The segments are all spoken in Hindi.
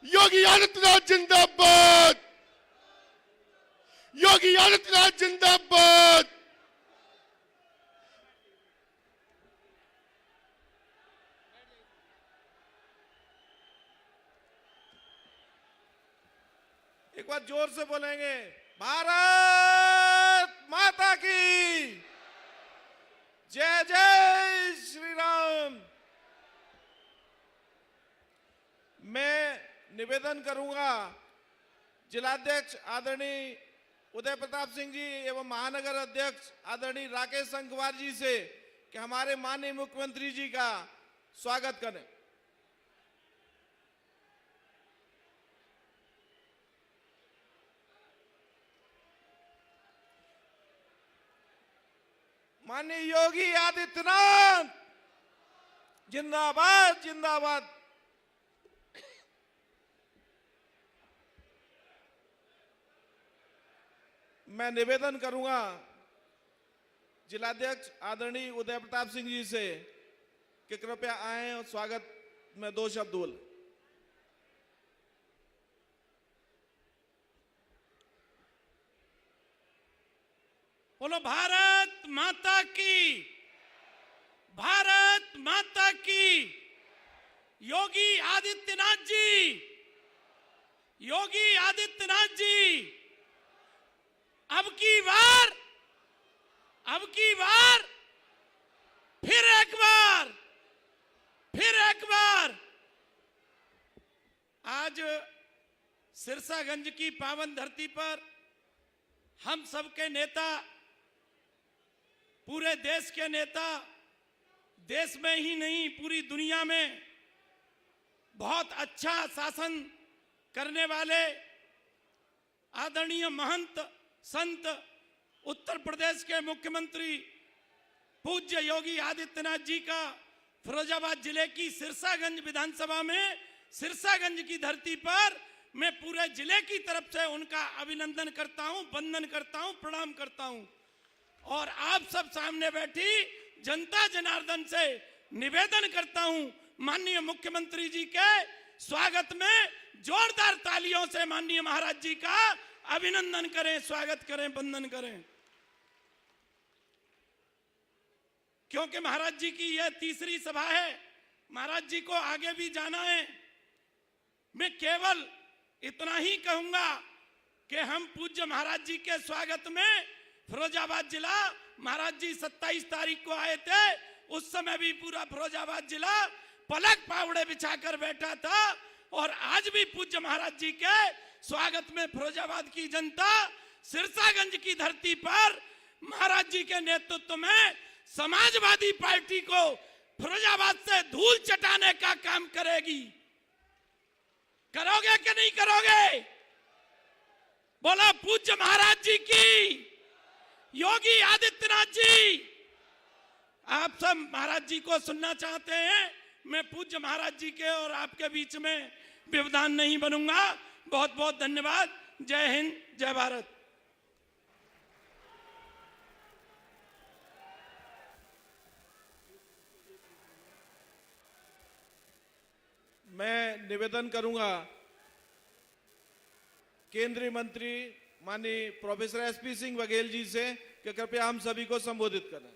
योगी आदित्यनाथ जिंदाबाद, योगी आदित्यनाथ जिंदाबाद। एक बार जोर से बोलेंगे, भारत माता की जय, जय श्री राम। मैं निवेदन करूंगा जिलाध्यक्ष आदरणीय उदय प्रताप सिंह जी एवं महानगर अध्यक्ष आदरणीय राकेश संघवार जी से कि हमारे माननीय मुख्यमंत्री जी का स्वागत करें। माननीय योगी आदित्यनाथ जिंदाबाद, जिंदाबाद। मैं निवेदन करूंगा जिलाध्यक्ष आदरणीय उदय प्रताप सिंह जी से कि कृपया आए और स्वागत में 2 शब्द बोल। बोलो भारत माता की, भारत माता की। योगी आदित्यनाथ जी, योगी आदित्यनाथ जी, अब की बार फिर एक बार आज सिरसागंज की पावन धरती पर हम सबके नेता, पूरे देश के नेता, देश में ही नहीं पूरी दुनिया में बहुत अच्छा शासन करने वाले आदरणीय महंत संत उत्तर प्रदेश के मुख्यमंत्री पूज्य योगी आदित्यनाथ जी का फिरोजाबाद जिले की सिरसागंज विधानसभा में, सिरसागंज की धरती पर मैं पूरे जिले की तरफ से उनका अभिनंदन करता हूं, वंदन करता हूं, प्रणाम करता हूं। और आप सब सामने बैठी जनता जनार्दन से निवेदन करता हूं, माननीय मुख्यमंत्री जी के स्वागत में जोरदार तालियों से माननीय महाराज जी का अभिनंदन करें, स्वागत करें, वंदन करें। क्योंकि महाराज जी की यह तीसरी सभा है, महाराज जी को आगे भी जाना है। मैं केवल इतना ही कहूंगा कि हम पूज्य महाराज जी के स्वागत में फिरोजाबाद जिला, महाराज जी 27 तारीख को आए थे, उस समय भी पूरा फिरोजाबाद जिला पलक पावड़े बिछाकर बैठा था। और आज भी पूज्य महाराज जी के स्वागत में फिरोजाबाद की जनता सिरसागंज की धरती पर महाराज जी के नेतृत्व में समाजवादी पार्टी को फिरोजाबाद से धूल चटाने का काम करेगी। करोगे कि नहीं करोगे? बोला पूज्य महाराज जी की, योगी आदित्यनाथ जी। आप सब महाराज जी को सुनना चाहते हैं, मैं पूज्य महाराज जी के और आपके बीच में व्यवधान नहीं बनूंगा। बहुत बहुत धन्यवाद। जय हिंद, जय भारत। मैं निवेदन करूंगा केंद्रीय मंत्री माननीय प्रोफेसर एसपी सिंह बघेल जी से कि कृपया हम सभी को संबोधित करें।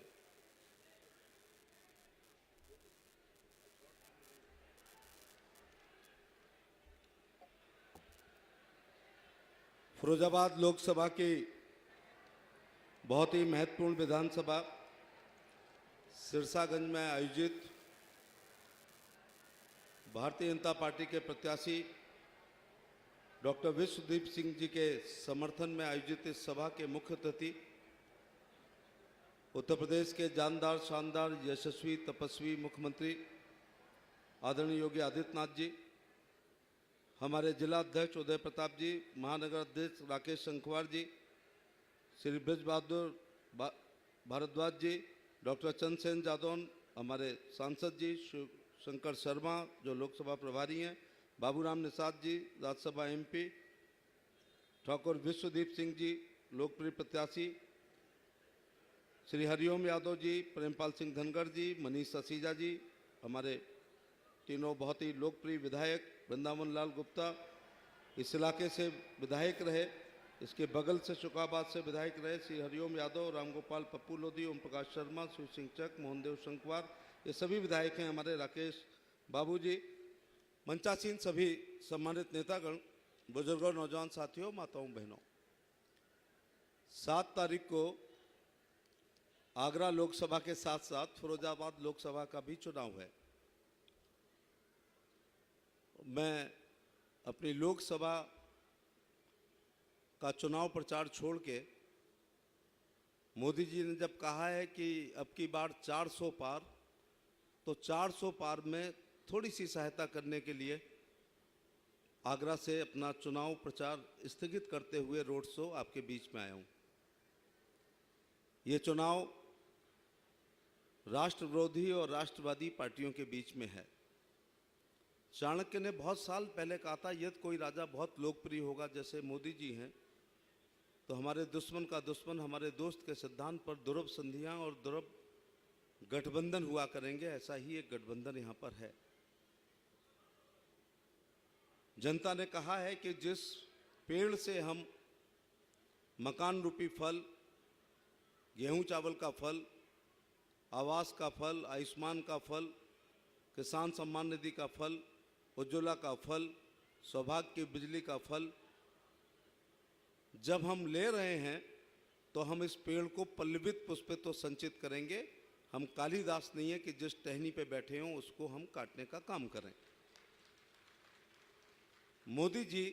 फिरोजाबाद लोकसभा की बहुत ही महत्वपूर्ण विधानसभा सिरसागंज में आयोजित भारतीय जनता पार्टी के प्रत्याशी डॉक्टर विश्वदीप सिंह जी के समर्थन में आयोजित इस सभा के मुख्य अतिथि उत्तर प्रदेश के जानदार, शानदार, यशस्वी, तपस्वी मुख्यमंत्री आदरणीय योगी आदित्यनाथ जी, हमारे जिला अध्यक्ष उदय प्रताप जी, महानगर अध्यक्ष राकेश संघवार जी, श्री ब्रज बहादुर भारद्वाज जी, डॉक्टर चंद्रसेन जादौन, हमारे सांसद जी शंकर शर्मा जो लोकसभा प्रभारी हैं, बाबूराम निषाद जी राज्यसभा एमपी, ठाकुर विश्वदीप सिंह जी लोकप्रिय प्रत्याशी, श्री हरिओम यादव जी, प्रेमपाल सिंह धनगर जी, मनीष ससीजा जी, हमारे तीनों बहुत ही लोकप्रिय विधायक, वृंदावन लाल गुप्ता इस इलाके से विधायक रहे, इसके बगल से शुकाबाद से विधायक रहे श्री हरिओम यादव, रामगोपाल पप्पू लोधी, ओम प्रकाश शर्मा, शिव सिंह चक, मोहनदेव शंकवार, ये सभी विधायक हैं हमारे, राकेश बाबूजी, मंचासीन सभी सम्मानित नेतागण, बुजुर्गों, नौजवान साथियों, माताओं बहनों। 7 तारीख को आगरा लोकसभा के साथ साथ फिरोजाबाद लोकसभा का भी चुनाव है। मैं अपनी लोकसभा का चुनाव प्रचार छोड़ के, मोदी जी ने जब कहा है कि अब की बार 400 पार, तो 400 पार में थोड़ी सी सहायता करने के लिए आगरा से अपना चुनाव प्रचार स्थगित करते हुए रोड शो आपके बीच में आया हूँ। ये चुनाव राष्ट्र विरोधी और राष्ट्रवादी पार्टियों के बीच में है। चाणक्य ने बहुत साल पहले कहा था, यदि कोई राजा बहुत लोकप्रिय होगा जैसे मोदी जी हैं, तो हमारे दुश्मन का दुश्मन हमारे दोस्त के सिद्धांत पर दुर्लभ संधियां और दुर्लभ गठबंधन हुआ करेंगे। ऐसा ही एक गठबंधन यहाँ पर है। जनता ने कहा है कि जिस पेड़ से हम मकान रूपी फल, गेहूं चावल का फल, आवास का फल, आयुष्मान का फल, किसान सम्मान निधि का फल, उज्ज्वला का फल, सौभाग्य की बिजली का फल जब हम ले रहे हैं, तो हम इस पेड़ को पल्लवित पुष्पित तो संचित करेंगे। हम कालिदास नहीं है कि जिस टहनी पे बैठे हों उसको हम काटने का काम करें। मोदी जी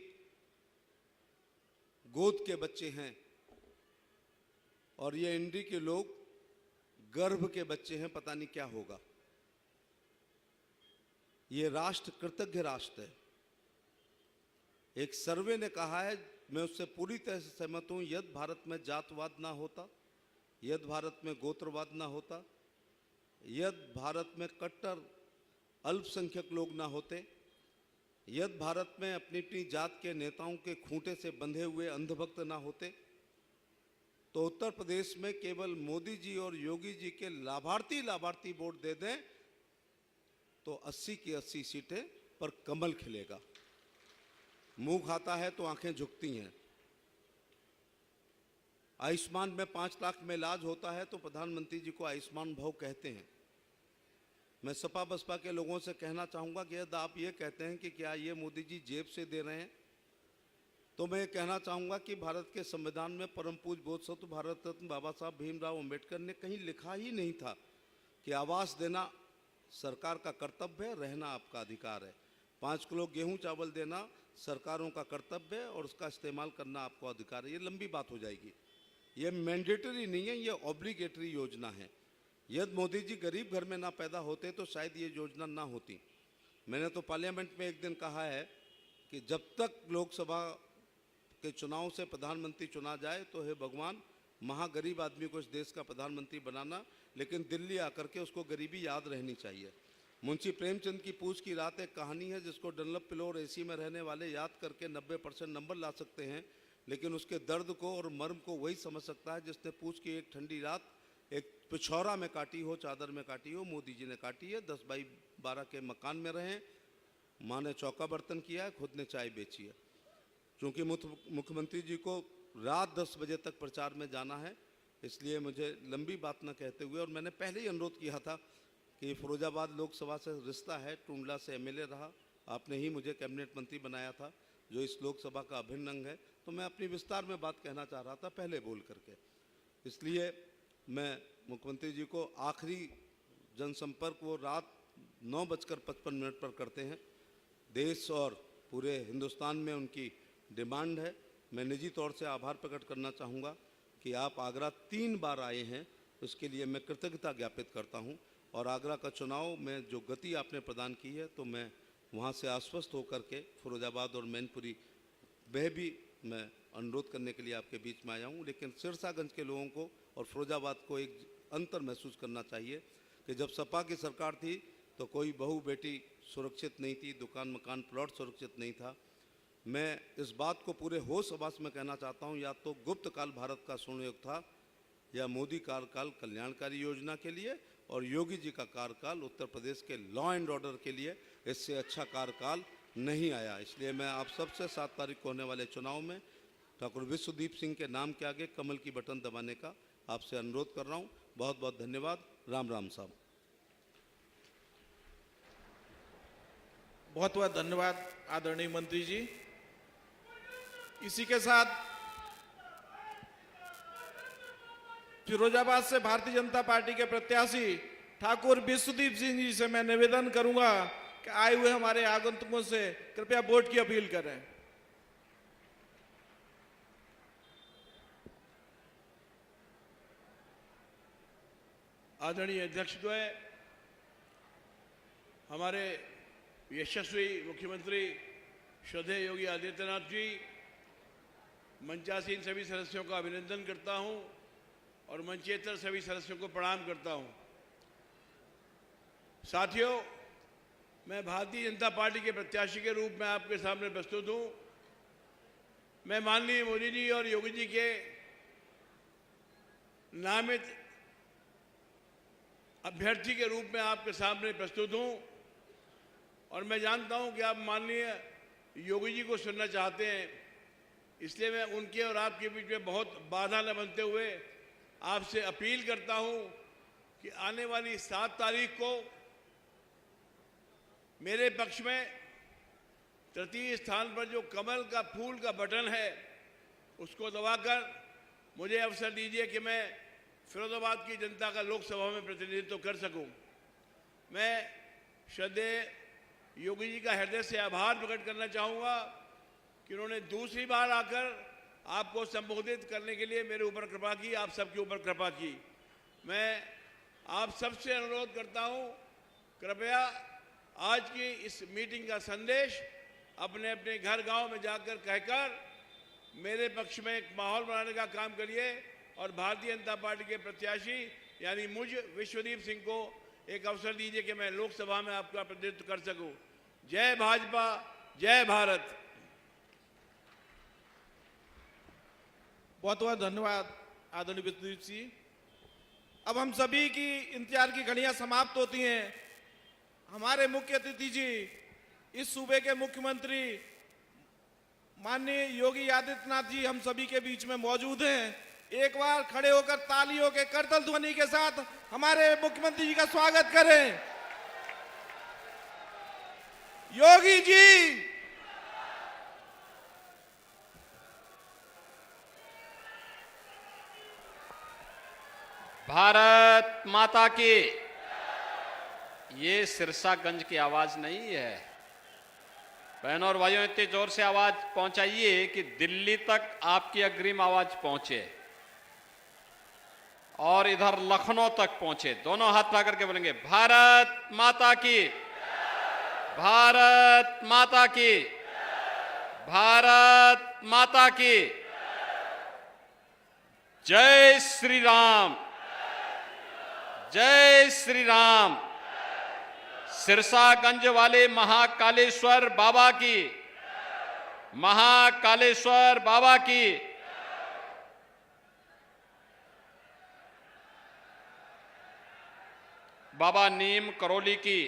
गोद के बच्चे हैं और ये इंडी के लोग गर्भ के बच्चे हैं। पता नहीं क्या होगा। ये राष्ट्र कृतज्ञ राष्ट्र है। एक सर्वे ने कहा है, मैं उससे पूरी तरह से सहमत हूं, यदि भारत में जातवाद ना होता, यदि भारत में गोत्रवाद ना होता, यदि भारत में कट्टर अल्पसंख्यक लोग ना होते, यदि भारत में अपनी अपनी जात के नेताओं के खूंटे से बंधे हुए अंधभक्त ना होते, तो उत्तर प्रदेश में केवल मोदी जी और योगी जी के लाभार्थी वोट दे दें तो 80 की 80 सीटें पर कमल खिलेगा। मुंह खाता है तो आंखें झुकती हैं। आयुष्मान में 5 लाख में इलाज होता है तो प्रधानमंत्री जी को आयुष्मान भव कहते हैं। मैं सपा बसपा के लोगों से कहना चाहूँगा कि यदि आप ये कहते हैं कि क्या ये मोदी जी जेब से दे रहे हैं, तो मैं ये कहना चाहूँगा कि भारत के संविधान में परम पूज्य बोधसत्व भारत रत्न बाबा साहब भीमराव अंबेडकर ने कहीं लिखा ही नहीं था कि आवास देना सरकार का कर्तव्य है, रहना आपका अधिकार है। 5 किलो गेहूं चावल देना सरकारों का कर्तव्य है और उसका इस्तेमाल करना आपको अधिकार है। ये लंबी बात हो जाएगी। ये मैंडेटरी नहीं है, ये ऑब्लिगेटरी योजना है। यदि मोदी जी गरीब घर में ना पैदा होते तो शायद ये योजना ना होती। मैंने तो पार्लियामेंट में एक दिन कहा है कि जब तक लोकसभा के चुनाव से प्रधानमंत्री चुना जाए तो हे भगवान, महागरीब आदमी को इस देश का प्रधानमंत्री बनाना, लेकिन दिल्ली आकर के उसको गरीबी याद रहनी चाहिए। मुंशी प्रेमचंद की पूछ की रात एक कहानी है जिसको डनलप पिलो और एसी में रहने वाले याद करके 90% नंबर ला सकते हैं, लेकिन उसके दर्द को और मर्म को वही समझ सकता है जिसने पूछ की एक ठंडी रात एक पिछौरा में काटी हो, चादर में काटी हो। मोदी जी ने काटी है। 10 बाई 12 के मकान में रहें, माँ ने चौका बर्तन किया है, खुद ने चाय बेची है। क्योंकि मुख्यमंत्री जी को रात 10 बजे तक प्रचार में जाना है, इसलिए मुझे लंबी बात न कहते हुए, और मैंने पहले ही अनुरोध किया था कि फिरोजाबाद लोकसभा से रिश्ता है, टुंडला से एमएलए रहा, आपने ही मुझे कैबिनेट मंत्री बनाया था जो इस लोकसभा का अभिन्न अंग है, तो मैं अपनी विस्तार में बात कहना चाह रहा था पहले बोल करके। इसलिए मैं मुख्यमंत्री जी को आखिरी जनसंपर्क वो रात 9:55 पर करते हैं। देश और पूरे हिंदुस्तान में उनकी डिमांड है। मैं निजी तौर से आभार प्रकट करना चाहूँगा कि आप आगरा 3 बार आए हैं, उसके लिए मैं कृतज्ञता ज्ञापित करता हूँ। और आगरा का चुनाव में जो गति आपने प्रदान की है, तो मैं वहाँ से आश्वस्त होकर के फिरोजाबाद और मैनपुरी वह भी मैं अनुरोध करने के लिए आपके बीच में आया हूँ। लेकिन सिरसागंज के लोगों को और फिरोजाबाद को एक अंतर महसूस करना चाहिए कि जब सपा की सरकार थी तो कोई बहू बेटी सुरक्षित नहीं थी, दुकान मकान प्लॉट सुरक्षित नहीं था। मैं इस बात को पूरे होश आवास में कहना चाहता हूँ, या तो गुप्त काल भारत का स्वर्ण युग था, या मोदी कार्यकाल कल्याणकारी योजना के लिए और योगी जी का कार्यकाल उत्तर प्रदेश के लॉ एंड ऑर्डर के लिए, इससे अच्छा कार्यकाल नहीं आया। इसलिए मैं आप सबसे 7 तारीख को होने वाले चुनाव में ठाकुर विश्वदीप सिंह के नाम के आगे कमल की बटन दबाने का आपसे अनुरोध कर रहा हूं। बहुत बहुत धन्यवाद। राम राम साहब। बहुत बहुत धन्यवाद आदरणीय मंत्री जी। इसी के साथ फिरोजाबाद से भारतीय जनता पार्टी के प्रत्याशी ठाकुर विश्वदीप सिंह जी से मैं निवेदन करूंगा कि आए हुए हमारे आगंतुकों से कृपया वोट की अपील करें। आदरणीय अध्यक्ष द्वय, हमारे यशस्वी मुख्यमंत्री श्रद्धेय योगी आदित्यनाथ जी, मंचासीन सभी सदस्यों का अभिनंदन करता हूं और मंचेतर सभी सदस्यों को प्रणाम करता हूं। साथियों, मैं भारतीय जनता पार्टी के प्रत्याशी के रूप में आपके सामने प्रस्तुत हूं। मैं माननीय मोदी जी और योगी जी के नामित अभ्यर्थी के रूप में आपके सामने प्रस्तुत हूं और मैं जानता हूं कि आप माननीय योगी जी को सुनना चाहते हैं। इसलिए मैं उनके और आपके बीच में बहुत बाधा न बनते हुए आपसे अपील करता हूं कि आने वाली 7 तारीख को मेरे पक्ष में तृतीय स्थान पर जो कमल का फूल का बटन है उसको दबाकर मुझे अवसर दीजिए कि मैं फिरोजाबाद की जनता का लोकसभा में प्रतिनिधित्व कर सकूं। मैं श्रद्धेय योगी जी का हृदय से आभार प्रकट करना चाहूँगा कि उन्होंने दूसरी बार आकर आपको संबोधित करने के लिए मेरे ऊपर कृपा की, आप सबके ऊपर कृपा की। मैं आप सबसे अनुरोध करता हूँ, कृपया आज की इस मीटिंग का संदेश अपने अपने घर गांव में जाकर कहकर मेरे पक्ष में एक माहौल बनाने का काम करिए और भारतीय जनता पार्टी के प्रत्याशी यानी मुझ विश्वदीप सिंह को एक अवसर दीजिए कि मैं लोकसभा में आपका प्रतिनिधित्व कर सकूं। जय भाजपा, जय भारत। बहुत बहुत धन्यवाद आदरणीय विश्वदीप जी। अब हम सभी की इंतजार की घड़ियां समाप्त होती हैं। हमारे मुख्य अतिथि जी इस सूबे के मुख्यमंत्री माननीय योगी आदित्यनाथ जी हम सभी के बीच में मौजूद हैं। एक बार खड़े होकर तालियों के करतल ध्वनि के साथ हमारे मुख्यमंत्री जी का स्वागत करें। योगी जी, भारत माता की। ये सिरसागंज की आवाज नहीं है। बहनों और भाइयों, इतनी जोर से आवाज पहुंचाइए कि दिल्ली तक आपकी अग्रिम आवाज पहुंचे और इधर लखनऊ तक पहुंचे। दोनों हाथ उठा करके बोलेंगे भारत माता की, भारत माता की, भारत माता की। जय श्री राम, जय श्री राम। सिरसागंज वाले महाकालेश्वर बाबा की, महाकालेश्वर बाबा की। बाबा नीम करौली की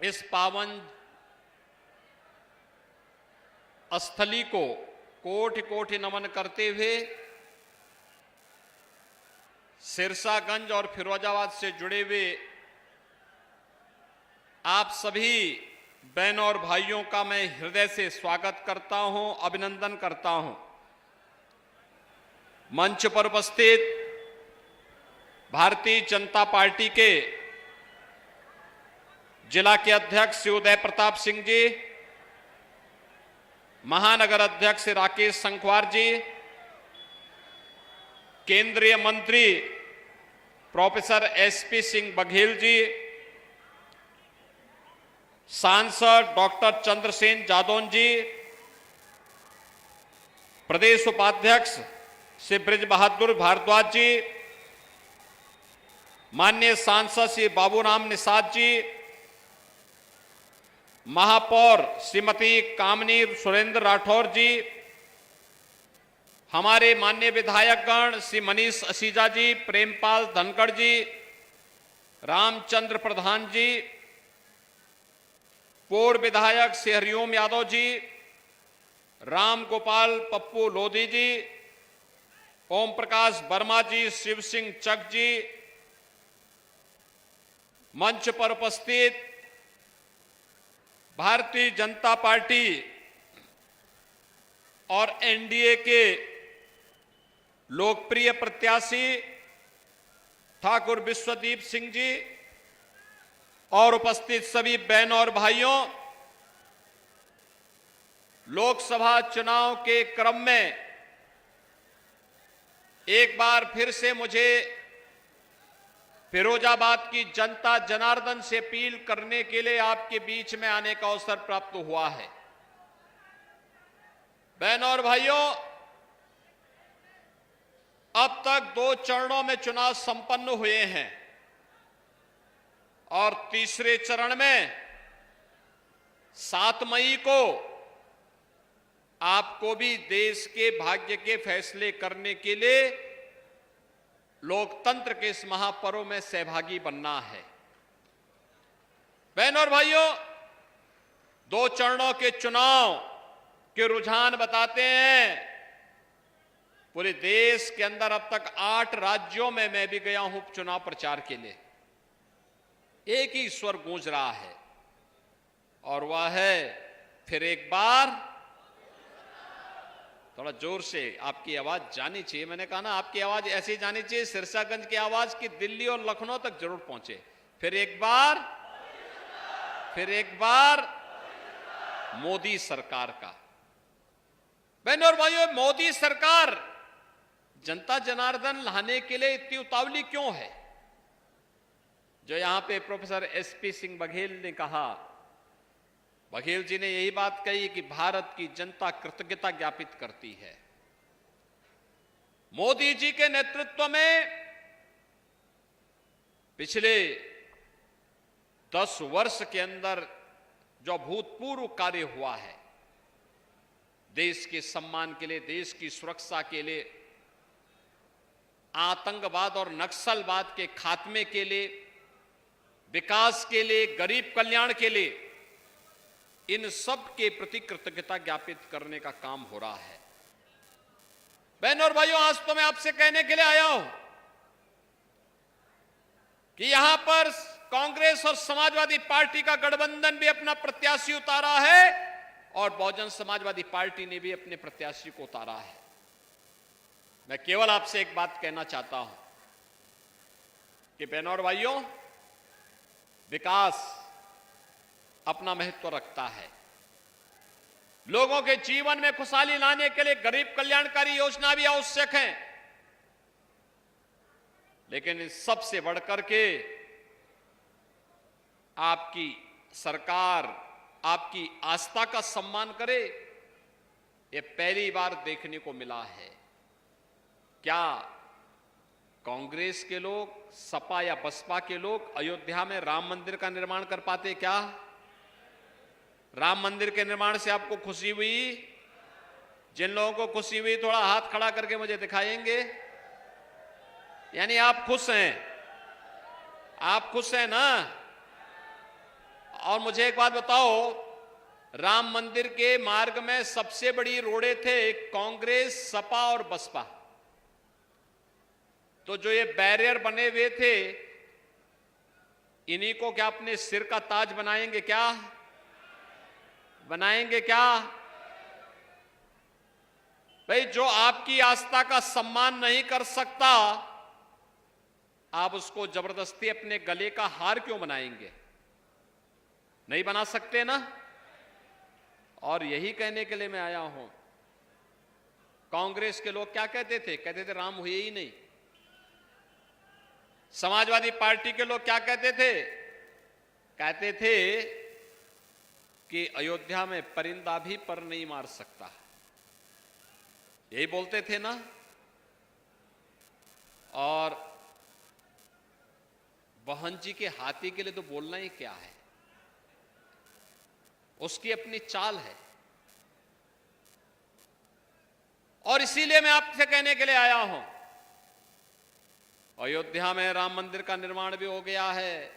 इस पावन स्थली को कोटि कोटि नमन करते हुए सिरसागंज और फिरोजाबाद से जुड़े हुए आप सभी बहनों और भाइयों का मैं हृदय से स्वागत करता हूं, अभिनंदन करता हूं। मंच पर उपस्थित भारतीय जनता पार्टी के जिला के अध्यक्ष श्री उदय प्रताप सिंह जी, महानगर अध्यक्ष श्री राकेश संखवार जी, केंद्रीय मंत्री प्रोफेसर एसपी सिंह बघेल जी, सांसद डॉक्टर चंद्रसेन जादौन जी, प्रदेश उपाध्यक्ष श्री ब्रिज बहादुर भारद्वाज जी, माननीय सांसद श्री बाबूराम निषाद जी, महापौर श्रीमती कामनी सुरेंद्र राठौर जी, हमारे माननीय विधायकगण श्री मनीष असीजा जी, प्रेमपाल धनखड़ जी, रामचंद्र प्रधान जी, पूर्व विधायक श्री हरिओम यादव जी, राम गोपाल पप्पू लोधी जी, ओम प्रकाश वर्मा जी, शिव सिंह चक जी, मंच पर उपस्थित भारतीय जनता पार्टी और एनडीए के लोकप्रिय प्रत्याशी ठाकुर विश्वदीप सिंह जी और उपस्थित सभी बहनों और भाइयों, लोकसभा चुनाव के क्रम में एक बार फिर से मुझे फिरोजाबाद की जनता जनार्दन से अपील करने के लिए आपके बीच में आने का अवसर प्राप्त हुआ है। बहनों और भाइयों, अब तक 2 चरणों में चुनाव संपन्न हुए हैं और तीसरे चरण में 7 मई को आपको भी देश के भाग्य के फैसले करने के लिए लोकतंत्र के इस महापर्व में सहभागी बनना है। बहनों और भाइयों, 2 चरणों के चुनाव के रुझान बताते हैं। पूरे देश के अंदर अब तक 8 राज्यों में मैं भी गया हूं चुनाव प्रचार के लिए। एक ही स्वर गूंज रहा है और वह है फिर एक बार। थोड़ा जोर से आपकी आवाज जानी चाहिए। मैंने कहा ना, आपकी आवाज ऐसी जानी चाहिए सिरसागंज की आवाज की दिल्ली और लखनऊ तक जरूर पहुंचे। फिर एक बार, फिर एक बार मोदी सरकार का। बहनों और भाइयों, मोदी सरकार जनता जनार्दन लाने के लिए इतनी उतावली क्यों है? जो यहां पे प्रोफेसर एसपी सिंह बघेल ने कहा, बघेल जी ने यही बात कही कि भारत की जनता कृतज्ञता ज्ञापित करती है। मोदी जी के नेतृत्व में पिछले 10 वर्ष के अंदर जो अभूतपूर्व कार्य हुआ है, देश के सम्मान के लिए, देश की सुरक्षा के लिए, आतंकवाद और नक्सलवाद के खात्मे के लिए, विकास के लिए, गरीब कल्याण के लिए, इन सब के प्रति कृतज्ञता ज्ञापित करने का काम हो रहा है। बहनों और भाइयों, आज तो मैं आपसे कहने के लिए आया हूं कि यहां पर कांग्रेस और समाजवादी पार्टी का गठबंधन भी अपना प्रत्याशी उतारा है और बहुजन समाजवादी पार्टी ने भी अपने प्रत्याशी को उतारा है। मैं केवल आपसे एक बात कहना चाहता हूं कि बहनों और भाइयों, विकास अपना महत्व रखता है। लोगों के जीवन में खुशहाली लाने के लिए गरीब कल्याणकारी योजना भी आवश्यक है, लेकिन इस सबसे बढ़कर के आपकी सरकार आपकी आस्था का सम्मान करे, यह पहली बार देखने को मिला है। क्या कांग्रेस के लोग, सपा या बसपा के लोग अयोध्या में राम मंदिर का निर्माण कर पाते? क्या राम मंदिर के निर्माण से आपको खुशी हुई? जिन लोगों को खुशी हुई थोड़ा हाथ खड़ा करके मुझे दिखाएंगे। यानी आप खुश हैं, आप खुश हैं ना? और मुझे एक बात बताओ, राम मंदिर के मार्ग में सबसे बड़ी रोड़े थे कांग्रेस, सपा और बसपा। तो जो ये बैरियर बने हुए थे, इन्हीं को क्या अपने सिर का ताज बनाएंगे? क्या बनाएंगे? क्या भाई, जो आपकी आस्था का सम्मान नहीं कर सकता, आप उसको जबरदस्ती अपने गले का हार क्यों बनाएंगे? नहीं बना सकते ना? और यही कहने के लिए मैं आया हूं। कांग्रेस के लोग क्या कहते थे? कहते थे राम हुए ही नहीं। समाजवादी पार्टी के लोग क्या कहते थे? कहते थे कि अयोध्या में परिंदा भी पर नहीं मार सकता। यही बोलते थे ना? और बहन जी के हाथी के लिए तो बोलना ही क्या है, उसकी अपनी चाल है। और इसीलिए मैं आपसे कहने के लिए आया हूं, अयोध्या में राम मंदिर का निर्माण भी हो गया है,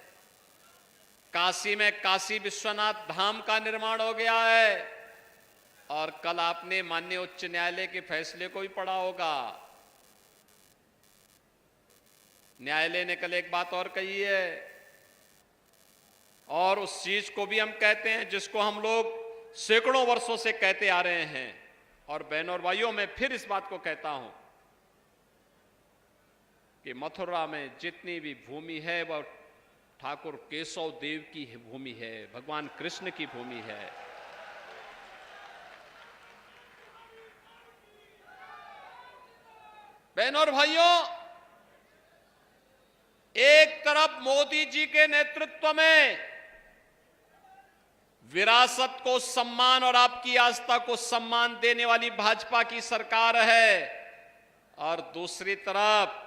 काशी में काशी विश्वनाथ धाम का निर्माण हो गया है। और कल आपने माननीय उच्च न्यायालय के फैसले को भी पढ़ा होगा। न्यायालय ने कल एक बात और कही है, और उस चीज को भी हम कहते हैं जिसको हम लोग सैकड़ों वर्षों से कहते आ रहे हैं। और बहनों और भाइयों, मैं फिर इस बात को कहता हूं कि मथुरा में जितनी भी भूमि है वह ठाकुर केशव देव की भूमि है, भगवान कृष्ण की भूमि है। बहनों और भाइयों, एक तरफ मोदी जी के नेतृत्व में विरासत को सम्मान और आपकी आस्था को सम्मान देने वाली भाजपा की सरकार है, और दूसरी तरफ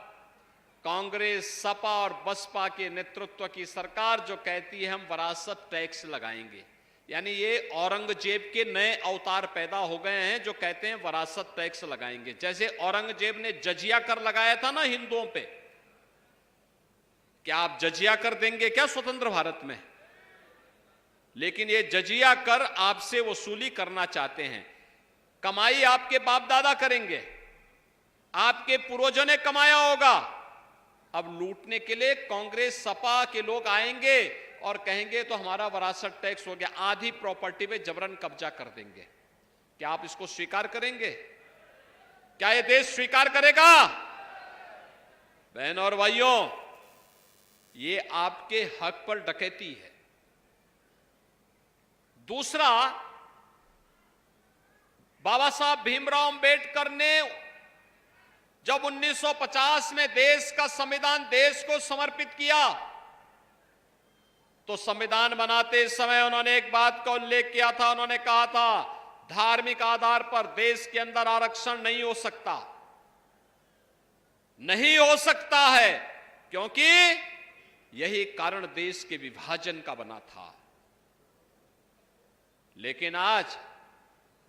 कांग्रेस, सपा और बसपा के नेतृत्व की सरकार जो कहती है हम विरासत टैक्स लगाएंगे। यानी ये औरंगजेब के नए अवतार पैदा हो गए हैं जो कहते हैं विरासत टैक्स लगाएंगे। जैसे औरंगजेब ने जजिया कर लगाया था ना हिंदुओं पे, क्या आप जजिया कर देंगे क्या स्वतंत्र भारत में? लेकिन ये जजिया कर आपसे वसूली करना चाहते हैं। कमाई आपके बाप दादा करेंगे, आपके पूर्वजों ने कमाया होगा। अब लूटने के लिए कांग्रेस सपा के लोग आएंगे और कहेंगे तो हमारा विरासत टैक्स हो गया, आधी प्रॉपर्टी पे जबरन कब्जा कर देंगे। क्या आप इसको स्वीकार करेंगे? क्या ये देश स्वीकार करेगा? बहनों और भाइयों, ये आपके हक पर डकैती है। दूसरा, बाबा साहब भीमराव अंबेडकर ने जब 1950 में देश का संविधान देश को समर्पित किया तो संविधान बनाते समय उन्होंने एक बात का उल्लेख किया था। उन्होंने कहा था धार्मिक आधार पर देश के अंदर आरक्षण नहीं हो सकता, नहीं हो सकता है, क्योंकि यही कारण देश के विभाजन का बना था। लेकिन आज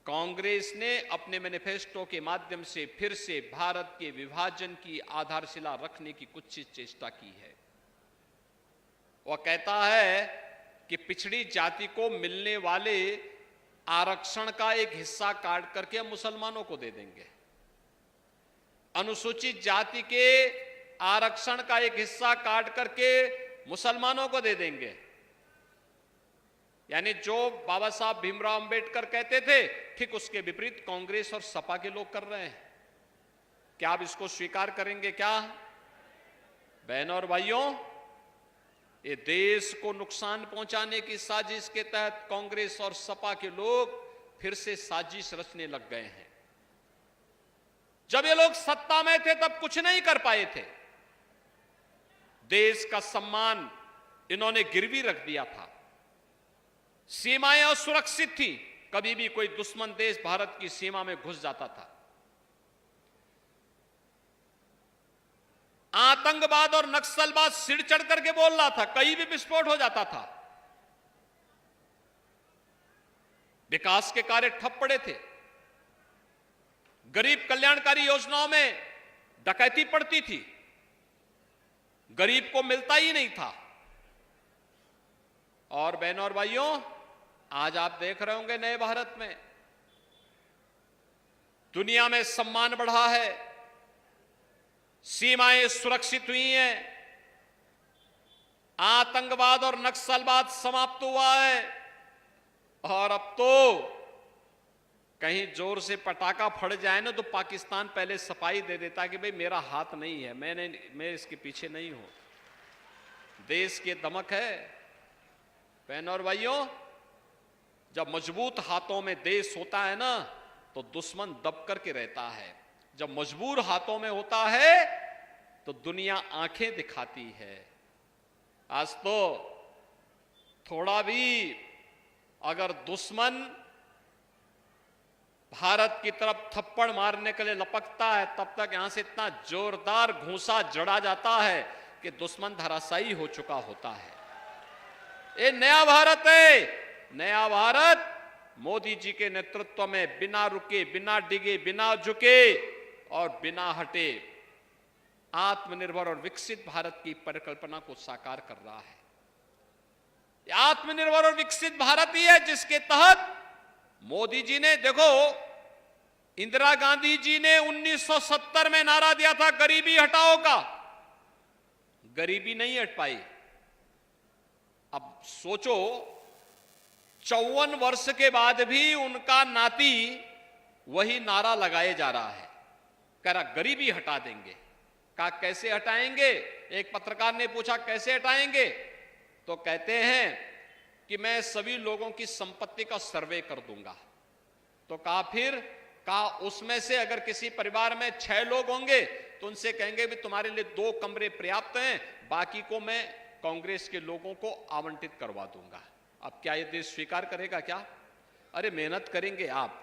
कांग्रेस ने अपने मैनिफेस्टो के माध्यम से फिर से भारत के विभाजन की आधारशिला रखने की कुछ चेष्टा की है। वह कहता है कि पिछड़ी जाति को मिलने वाले आरक्षण का एक हिस्सा काट करके हम मुसलमानों को दे देंगे, अनुसूचित जाति के आरक्षण का एक हिस्सा काट करके मुसलमानों को दे देंगे। यानी जो बाबा साहब भीमराव अंबेडकर कहते थे, ठीक उसके विपरीत कांग्रेस और सपा के लोग कर रहे हैं। क्या आप इसको स्वीकार करेंगे? क्या बहनों और भाइयों, ये देश को नुकसान पहुंचाने की साजिश के तहत कांग्रेस और सपा के लोग फिर से साजिश रचने लग गए हैं। जब ये लोग सत्ता में थे तब कुछ नहीं कर पाए थे, देश का सम्मान इन्होंने गिरवी रख दिया था, सीमाएं असुरक्षित थी, कभी भी कोई दुश्मन देश भारत की सीमा में घुस जाता था। आतंकवाद और नक्सलवाद सिर चढ़ करके बोल रहा था, कहीं भी विस्फोट हो जाता था। विकास के कार्य ठप पड़े थे, गरीब कल्याणकारी योजनाओं में डकैती पड़ती थी, गरीब को मिलता ही नहीं था। और बहनों और भाइयों, आज आप देख रहे होंगे नए भारत में दुनिया में सम्मान बढ़ा है, सीमाएं सुरक्षित हुई हैं, आतंकवाद और नक्सलवाद समाप्त हुआ है, और अब तो कहीं जोर से पटाखा फट जाए ना तो पाकिस्तान पहले सफाई दे देता कि भाई मेरा हाथ नहीं है, मैं इसके पीछे नहीं हूं। देश की दमक है। बहनों और भाइयों, जब मजबूत हाथों में देश होता है ना तो दुश्मन दब करके रहता है, जब मजबूर हाथों में होता है तो दुनिया आंखें दिखाती है। आज तो थोड़ा भी अगर दुश्मन भारत की तरफ थप्पड़ मारने के लिए लपकता है तब तक यहां से इतना जोरदार घूंसा जड़ा जाता है कि दुश्मन धराशायी हो चुका होता है। ये नया भारत है। नया भारत मोदी जी के नेतृत्व में बिना रुके, बिना डिगे, बिना झुके और बिना हटे आत्मनिर्भर और विकसित भारत की परिकल्पना को साकार कर रहा है। आत्मनिर्भर और विकसित भारत ही है जिसके तहत मोदी जी ने, देखो इंदिरा गांधी जी ने 1970 में नारा दिया था गरीबी हटाओ का, गरीबी नहीं हट पाई। अब सोचो 54 वर्ष के बाद भी उनका नाती वही नारा लगाए जा रहा है, कह रहा गरीबी हटा देंगे। कहा कैसे हटाएंगे? एक पत्रकार ने पूछा कैसे हटाएंगे, तो कहते हैं कि मैं सभी लोगों की संपत्ति का सर्वे कर दूंगा। तो कहा फिर? कहा उसमें से अगर किसी परिवार में 6 लोग होंगे तो उनसे कहेंगे भी तुम्हारे लिए 2 कमरे पर्याप्त हैं, बाकी को मैं कांग्रेस के लोगों को आवंटित करवा दूंगा। अब क्या ये देश स्वीकार करेगा क्या? अरे मेहनत करेंगे आप,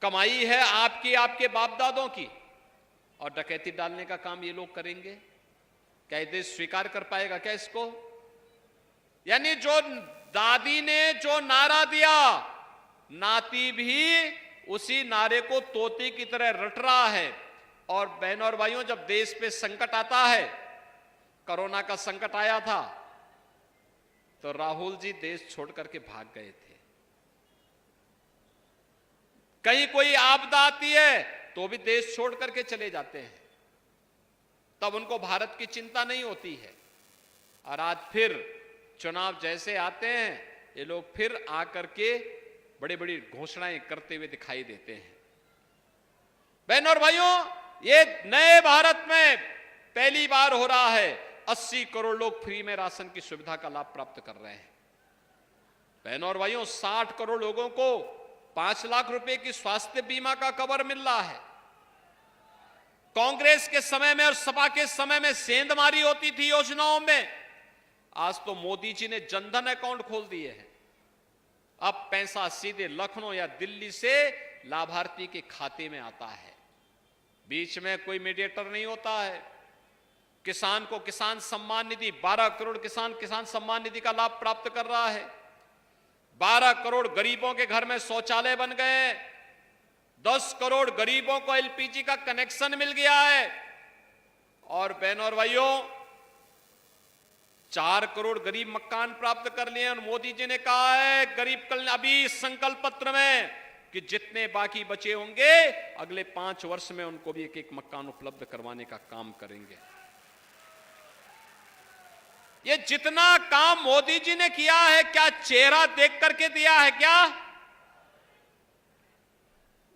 कमाई है आपकी, आपके बाप दादों की, और डकैती डालने का काम ये लोग करेंगे? क्या ये देश स्वीकार कर पाएगा क्या इसको? यानी जो दादी ने जो नारा दिया, नाती भी उसी नारे को तोते की तरह रट रहा है। और बहनों और भाइयों, जब देश पे संकट आता है, कोरोना का संकट आया था, तो राहुल जी देश छोड़ करके भाग गए थे। कहीं कोई आपदा आती है तो भी देश छोड़ करके चले जाते हैं, तब उनको भारत की चिंता नहीं होती है। और आज फिर चुनाव जैसे आते हैं, ये लोग फिर आकर के बड़ी बड़ी घोषणाएं करते हुए दिखाई देते हैं। बहनों और भाइयों, ये नए भारत में पहली बार हो रहा है 80 करोड़ लोग फ्री में राशन की सुविधा का लाभ प्राप्त कर रहे हैं। बहनों और भाइयों, 60 करोड़ लोगों को 5 लाख रुपए की स्वास्थ्य बीमा का कवर मिल रहा है। कांग्रेस के समय में और सपा के समय में सेंधमारी होती थी योजनाओं में, आज तो मोदी जी ने जनधन अकाउंट खोल दिए हैं। अब पैसा सीधे लखनऊ या दिल्ली से लाभार्थी के खाते में आता है, बीच में कोई मीडिएटर नहीं होता है। किसान को किसान सम्मान निधि, 12 करोड़ किसान किसान सम्मान निधि का लाभ प्राप्त कर रहा है। 12 करोड़ गरीबों के घर में शौचालय बन गए, 10 करोड़ गरीबों को एलपीजी का कनेक्शन मिल गया है। और बहनों और भाइयों, 4 करोड़ गरीब मकान प्राप्त कर लिए। और मोदी जी ने कहा है गरीब कल्याण, अभी संकल्प पत्र में, कि जितने बाकी बचे होंगे अगले 5 वर्ष में उनको भी एक मकान उपलब्ध करवाने का काम करेंगे। ये जितना काम मोदी जी ने किया है, क्या चेहरा देख करके दिया है क्या?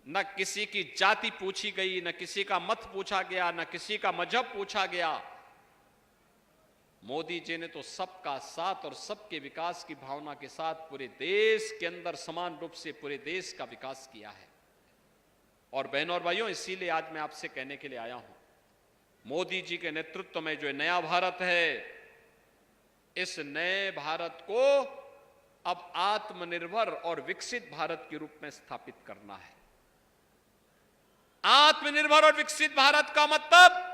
न किसी की जाति पूछी गई, न किसी का मत पूछा गया, न किसी का मजहब पूछा गया। मोदी जी ने तो सबका साथ और सबके विकास की भावना के साथ पूरे देश के अंदर समान रूप से पूरे देश का विकास किया है। और बहनों और भाइयों, इसीलिए आज मैं आपसे कहने के लिए आया हूं, मोदी जी के नेतृत्व में जो नया भारत है, इस नए भारत को अब आत्मनिर्भर और विकसित भारत के रूप में स्थापित करना है। आत्मनिर्भर और विकसित भारत का मतलब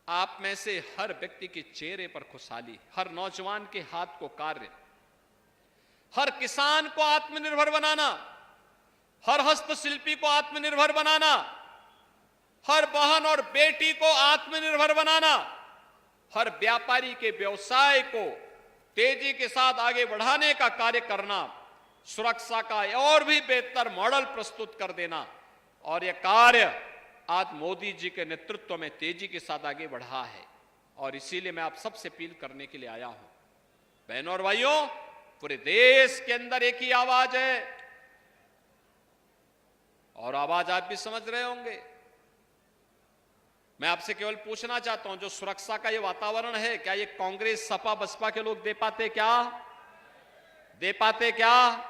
आप में से हर व्यक्ति के चेहरे पर खुशहाली, हर नौजवान के हाथ को कार्य, हर किसान को आत्मनिर्भर बनाना, हर हस्तशिल्पी को आत्मनिर्भर बनाना, हर बहन और बेटी को आत्मनिर्भर बनाना, हर व्यापारी के व्यवसाय को तेजी के साथ आगे बढ़ाने का कार्य करना, सुरक्षा का और भी बेहतर मॉडल प्रस्तुत कर देना। और यह कार्य आज मोदी जी के नेतृत्व में तेजी के साथ आगे बढ़ा है। और इसीलिए मैं आप सबसे अपील करने के लिए आया हूं, बहनों और भाइयों, पूरे देश के अंदर एक ही आवाज है, और आवाज आप भी समझ रहे होंगे। मैं आपसे केवल पूछना चाहता हूं, जो सुरक्षा का ये वातावरण है, क्या ये कांग्रेस सपा बसपा के लोग दे पाते क्या? दे पाते क्या?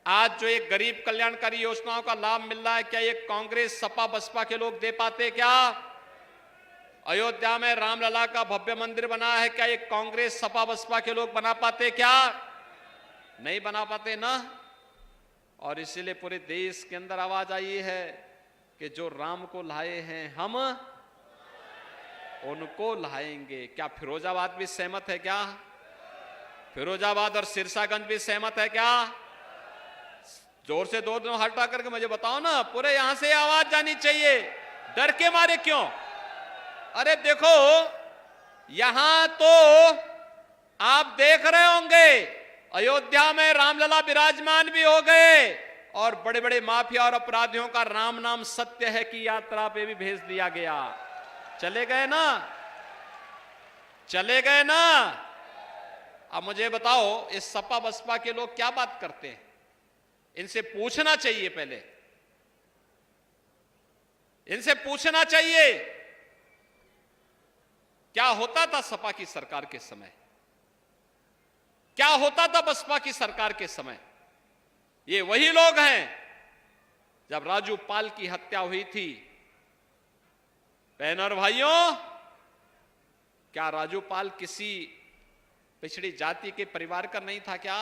आज जो एक गरीब कल्याणकारी योजनाओं का लाभ मिल रहा है, क्या ये कांग्रेस सपा बसपा के लोग दे पाते क्या? अयोध्या में रामलला का भव्य मंदिर बना है, क्या ये कांग्रेस सपा बसपा के लोग बना पाते क्या? नहीं बना पाते ना। और इसीलिए पूरे देश के अंदर आवाज आई है कि जो राम को लाए हैं हम उनको लाएंगे। क्या फिरोजाबाद भी सहमत है क्या? फिरोजाबाद और सिरसागंज भी सहमत है क्या? जोर से दो दोनों हटा करके मुझे बताओ ना, पूरे यहां से आवाज जानी चाहिए। डर के मारे क्यों? अरे देखो, यहां तो आप देख रहे होंगे अयोध्या में रामलला विराजमान भी हो गए और बड़े बड़े माफिया और अपराधियों का राम नाम सत्य है की यात्रा पे भी भेज दिया गया। चले गए ना, चले गए ना। अब मुझे बताओ इस सपा बसपा के लोग क्या बात करते हैं? इनसे पूछना चाहिए, पहले इनसे पूछना चाहिए क्या होता था सपा की सरकार के समय, क्या होता था बसपा की सरकार के समय। ये वही लोग हैं जब राजू पाल की हत्या हुई थी। बहनों और भाइयों, क्या राजू पाल किसी पिछड़ी जाति के परिवार का नहीं था क्या?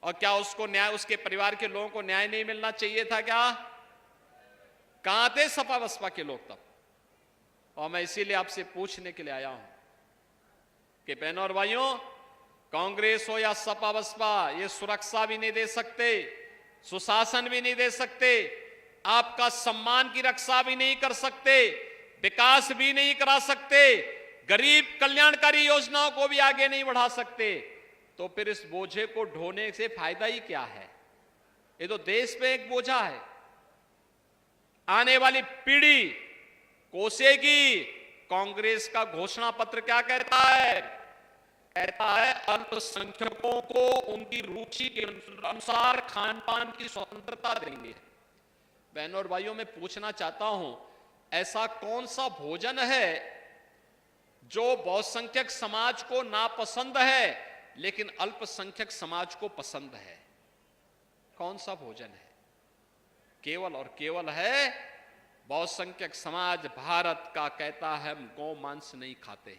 और क्या उसको न्याय, उसके परिवार के लोगों को न्याय नहीं मिलना चाहिए था क्या? कहां थे सपा बसपा के लोग तब? और मैं इसीलिए आपसे पूछने के लिए आया हूं कि बहनों और भाइयों, कांग्रेस हो या सपा बसपा, ये सुरक्षा भी नहीं दे सकते, सुशासन भी नहीं दे सकते, आपका सम्मान की रक्षा भी नहीं कर सकते, विकास भी नहीं करा सकते, गरीब कल्याणकारी योजनाओं को भी आगे नहीं बढ़ा सकते। तो फिर इस बोझे को ढोने से फायदा ही क्या है? ये तो देश पे एक बोझा है। आने वाली पीढ़ी कोसेगी। कांग्रेस का घोषणा पत्र क्या कहता है? कहता है अल्पसंख्यकों को उनकी रुचि के अनुसार खान पान की स्वतंत्रता देंगे। बहनों और भाइयों, मैं पूछना चाहता हूं, ऐसा कौन सा भोजन है जो बहुसंख्यक समाज को नापसंद है लेकिन अल्पसंख्यक समाज को पसंद है? कौन सा भोजन है? केवल और केवल है बहुसंख्यक समाज भारत का कहता है हम गौ मांस नहीं खाते,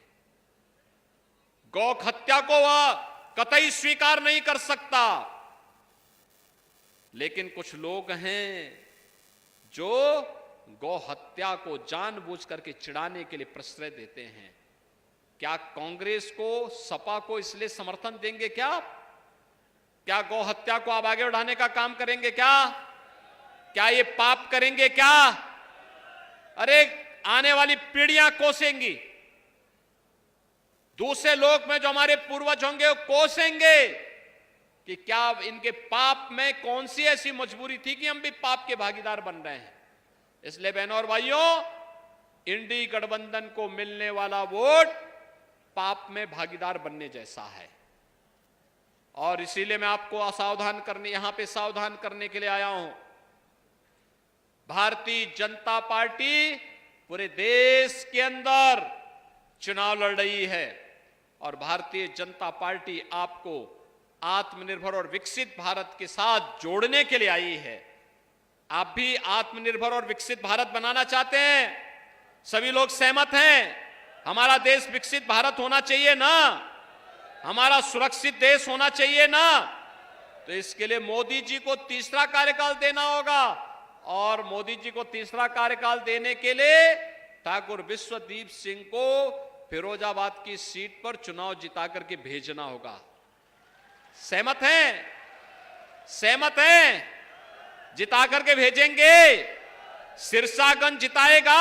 गौ हत्या को वह कतई स्वीकार नहीं कर सकता। लेकिन कुछ लोग हैं जो गौ हत्या को जानबूझ करके चिढ़ाने के लिए प्रश्रय देते हैं। क्या कांग्रेस को, सपा को इसलिए समर्थन देंगे क्या? क्या गौ हत्या को आप आगे बढ़ाने का काम करेंगे क्या? क्या ये पाप करेंगे क्या? अरे आने वाली पीढ़ियां कोसेंगी, दूसरे लोक में जो हमारे पूर्वज होंगे वो कोसेंगे कि क्या इनके पाप में कौन सी ऐसी मजबूरी थी कि हम भी पाप के भागीदार बन रहे हैं। इसलिए बहनों और भाइयों, इंडी गठबंधन को मिलने वाला वोट पाप में भागीदार बनने जैसा है। और इसीलिए मैं आपको यहां पे सावधान करने के लिए आया हूं। भारतीय जनता पार्टी पूरे देश के अंदर चुनाव लड़ रही है और भारतीय जनता पार्टी आपको आत्मनिर्भर और विकसित भारत के साथ जोड़ने के लिए आई है। आप भी आत्मनिर्भर और विकसित भारत बनाना चाहते हैं? सभी लोग सहमत हैं? हमारा देश विकसित भारत होना चाहिए ना? हमारा सुरक्षित देश होना चाहिए ना? तो इसके लिए मोदी जी को तीसरा कार्यकाल देना होगा और मोदी जी को तीसरा कार्यकाल देने के लिए ठाकुर विश्वदीप सिंह को फिरोजाबाद की सीट पर चुनाव जिता करके भेजना होगा। सहमत हैं? सहमत हैं? जिता करके भेजेंगे। सिरसागंज जिताएगा,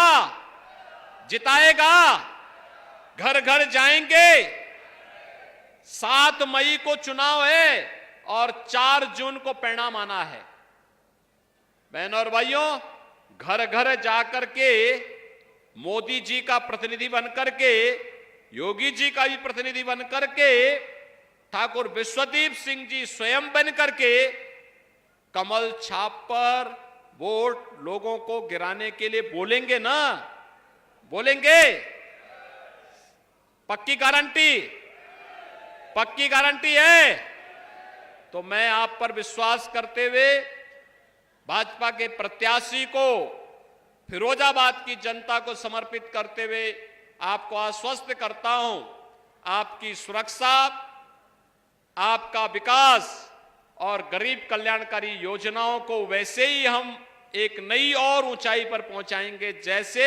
जिताएगा, घर घर जाएंगे। 7 मई को चुनाव है और 4 जून को परिणाम आना है। बहनों और भाइयों, घर घर जाकर के मोदी जी का प्रतिनिधि बनकर के, योगी जी का भी प्रतिनिधि बनकर के, ठाकुर विश्वदीप सिंह जी स्वयं बनकर के कमल छाप पर वोट लोगों को गिराने के लिए बोलेंगे ना? बोलेंगे? पक्की गारंटी? पक्की गारंटी है? तो मैं आप पर विश्वास करते हुए भाजपा के प्रत्याशी को, फिरोजाबाद की जनता को समर्पित करते हुए आपको आश्वस्त करता हूं, आपकी सुरक्षा, आपका विकास और गरीब कल्याणकारी योजनाओं को वैसे ही हम एक नई और ऊंचाई पर पहुंचाएंगे जैसे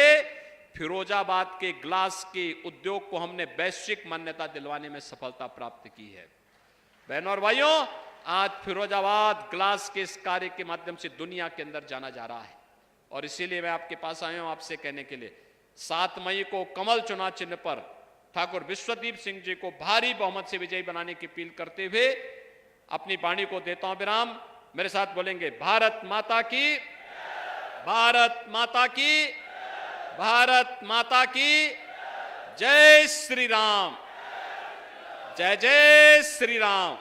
फिरोजाबाद के ग्लास के उद्योग को हमने वैश्विक मान्यता दिलवाने में सफलता प्राप्त की है। बहनों और भाइयों, आज फिरोजाबाद ग्लास के इस कार्य के माध्यम से दुनिया के अंदर जाना जा रहा है और इसीलिए मैं आपके पास आया हूं आपसे कहने के लिए 7 मई को कमल चुनाव चिन्ह पर ठाकुर विश्वदीप सिंह जी को भारी बहुमत से विजयी बनाने की अपील करते हुए अपनी वाणी को देता हूं विराम। मेरे साथ बोलेंगे भारत माता की, भारत माता की, भारत माता की जय श्री राम, जय जय श्री राम।